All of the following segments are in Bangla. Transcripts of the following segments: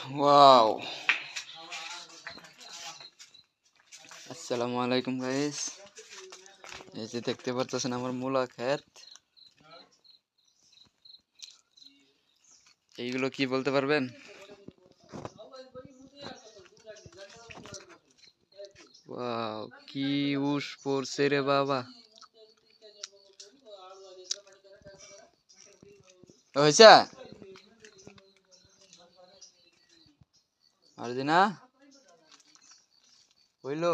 ওয়াও, আসসালামু আলাইকুম গাইস। এই যে দেখতে পাচ্ছেন আমার মূলা ক্ষেত। এইগুলো কি বলতে পারবেন? ওয়াও, কি উস পড়ছে রে বাবা। হয়েছে আর দিনা হইলো।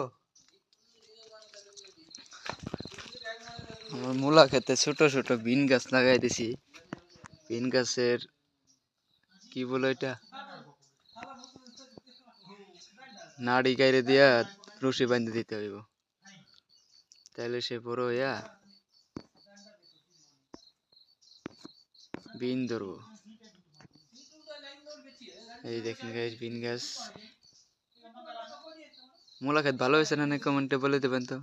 আমার মূলা ক্ষেতে ছোট ছোট বিন গাছ লাগাই দিছি। বিন গাছের কি বলে এটা, নাড়ি গাইরে দিয়া রশি বাঁধে দিতে হইব, তাহলে সে বড় হইয়া বিন ধরবো। এই দেখেন গাইস, বিন গাছ। মূলা ক্ষেত ভালো হয়েছে না কমেন্টে বলে দেবেন তো,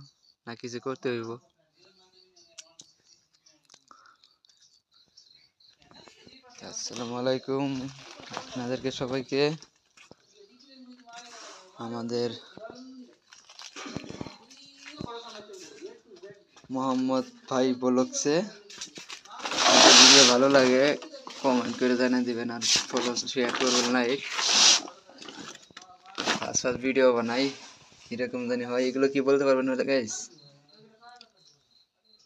না কিছু করতে হইব? আসসালামু আলাইকুম আপনাদেরকে সবাইকে। আমাদের মোহাম্মদ ভাই বলছে ভিডিও ভালো লাগে কমেন্ট করে জানিয়ে দিবেন, আর ফলো শেয়ার করবেন, লাইক। ফার্স্ট ভিডিও বানাই এরকম জানি হয়। এগুলো কি বলতে পারবেন না গাইস?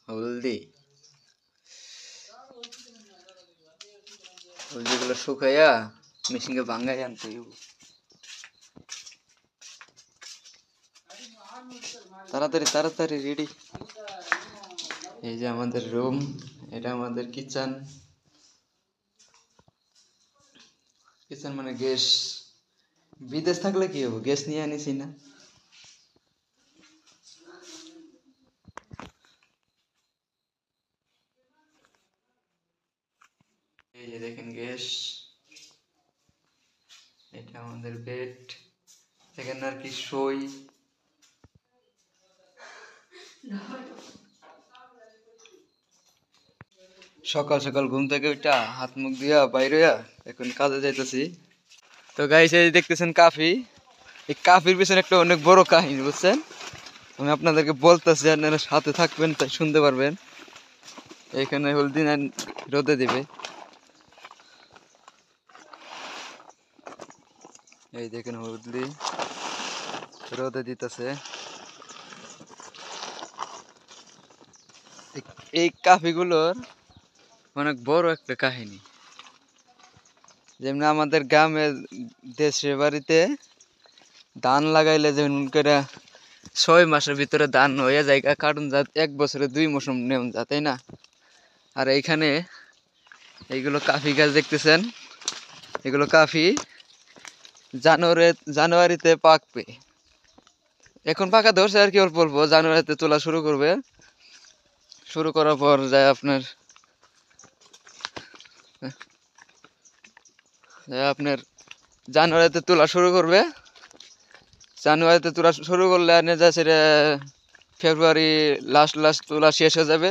হলদি, হলদিগুলো শুকাইয়া মেশিনে ভাঙ্গাই আনতে হইব। তাড়াতাড়ি তাড়াতাড়ি রেডি। এই যে আমাদের রুম, এটা আমাদের কিচেন। কিচেন মানে গ্যাস। বিদেশ থাকলে কি হবো, গ্যাস নিয়ে আনিছি না। এই যে দেখেন গ্যাস, এটা আমাদের বেড, এখানে আর কি সই। সকাল সকাল ঘুম থেকে ওইটা হাত মুখ দিয়া বাইরে এখন কাজে যাইতেছি। তো গাইস, এই দেখতেছেন কাফি। এই কাফির পিছনে একটা অনেক বড় কাহিনী, বুঝছেন? আমি আপনাদেরকে বলতেছি, আপনারা সাথে থাকবেন, তাই শুনতে পারবেন। এখানে হলদি রোদে দিবে। এই দেখেন হলদি রোদে দিতেছে। এই কাফিগুলোর অনেক বড় একটা কাহিনী। যেমন আমাদের গ্রামে দেশে বাড়িতে ধান লাগাইলে যেমন করে 6 মাসের ভিতরে ধান হয়ে যায়, কারণ এক বছরে 2 মৌসুম নেওয়া যায়, তাই না? আর এইখানে এইগুলো কাফি গাছ দেখতেছেন, এগুলো কাফি জানুয়ারিতে পাকবে। এখন পাকা ধরছে আর কি, অল্প অল্প। জানুয়ারিতে তোলা শুরু করবে। শুরু করার পর যায় আপনার জানুয়ারিতে তোলা শুরু করবে। জানুয়ারিতে তোলা শুরু করলে আনে যায় সেটা ফেব্রুয়ারি লাস্ট তোলা শেষ হয়ে যাবে।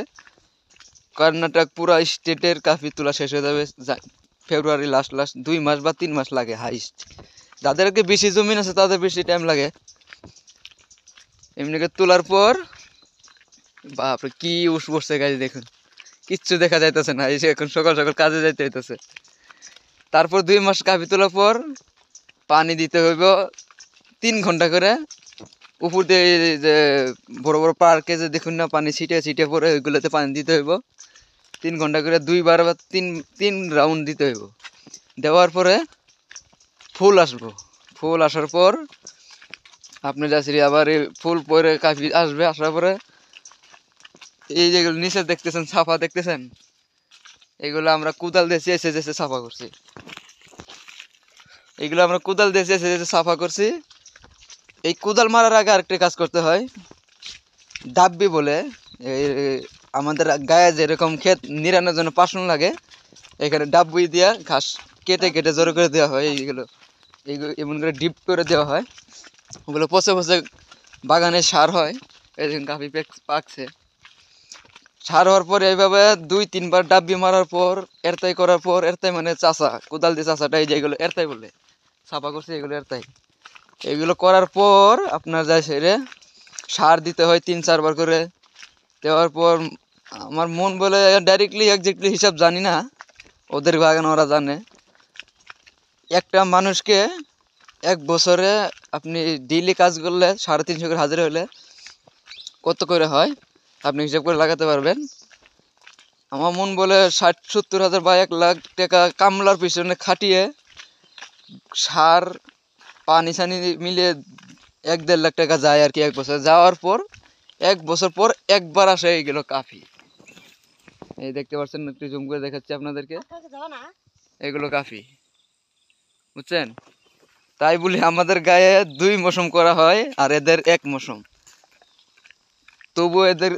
কর্ণাটক পুরা স্টেটের কাফি তোলা শেষ হয়ে যাবে ফেব্রুয়ারি লাস্ট 2 মাস বা 3 মাস লাগে হাইস্ট। যাদেরকে বেশি জমিন আছে তাদের বেশি টাইম লাগে। এমনিকে তোলার পর বাপরে কি উস পড়ছে গাছ, দেখুন কিচ্ছু দেখা যাইতেছে না। এই যে এখন সকাল সকাল কাজে যাইতে হইতেছে। তারপর 2 মাস কাফি তোলার পর পানি দিতে হইব 3 ঘন্টা করে। উপর দিয়ে যে বড় বড় পার্কে যে দেখুন না, পানি ছিটিয়ে ছিটিয়ে পরে, ওইগুলোতে পানি দিতে হইব 3 ঘন্টা করে, 2 বার বা 3 রাউন্ড দিতে হইব। দেওয়ার পরে ফুল আসবো। ফুল আসার পর আপনি যাচ্ছি আবার এই ফুল পরে কাফি আসবে। আসার পরে এই যেগুলো নিচে দেখতেছেন, ছাপা দেখতেছেন, এগুলো আমরা কোদাল দিয়ে চেঁচে চেঁচে সাফা করছি। এইগুলো আমরা কোদাল দিয়ে চেঁচে চেঁচে সাফা করছি। এই কোদাল মারার আগে আরেকটা কাজ করতে হয়, ডাব্বি বলে। এই আমাদের গায়ে যেরকম ক্ষেত নিরানোর জন্য পাশন লাগে, এখানে ডাব্বি দিয়া ঘাস কেটে কেটে জোরে করে দেওয়া হয়। এইগুলো এমন করে ডিপ করে দেওয়া হয়, ওগুলো পচে পচে বাগানে সার হয়। এই দেখুন কাফি পাকছে। সার হওয়ার পর এইভাবে 2-3 বার ডাব্বি মারার পর, এরতাই করার পর, এরতাই মানে চাষা, কোদাল দিয়ে চাষাটা, এই যেগুলো এরতাই বলে। ছাপা করছে এগুলো আর তাই। এগুলো করার পর আপনার যায় সেরে সার দিতে হয় 3-4 বার করে। দেওয়ার পর আমার মন বলে ডাইরেক্টলি একজাক্টলি হিসাব জানি না, ওদের বাগান ওরা জানে। একটা মানুষকে 1 বছরে আপনি ডেইলি কাজ করলে 350 করে হাজিরা হলে কত করে হয় আপনি হিসাব করে লাগাতে পারবেন। আমার মন বলে 60-70 হাজার বা 1 লাখ টাকা কামলার পিছনে খাটিয়ে সার পানি সানি মিলিয়ে 1-1.5 লাখ টাকা যায় আর কি 1 বছর। যাওয়ার পর 1 বছর পর একবার আসে এইগুলো কাফি। এই দেখতে পাচ্ছেন, একটু জুম করে দেখাচ্ছি আপনাদেরকে, এগুলো কাফি, বুঝছেন? তাই বলি আমাদের গায়ে 2 মৌসুম করা হয় আর এদের 1 মৌসুম, তবু এদের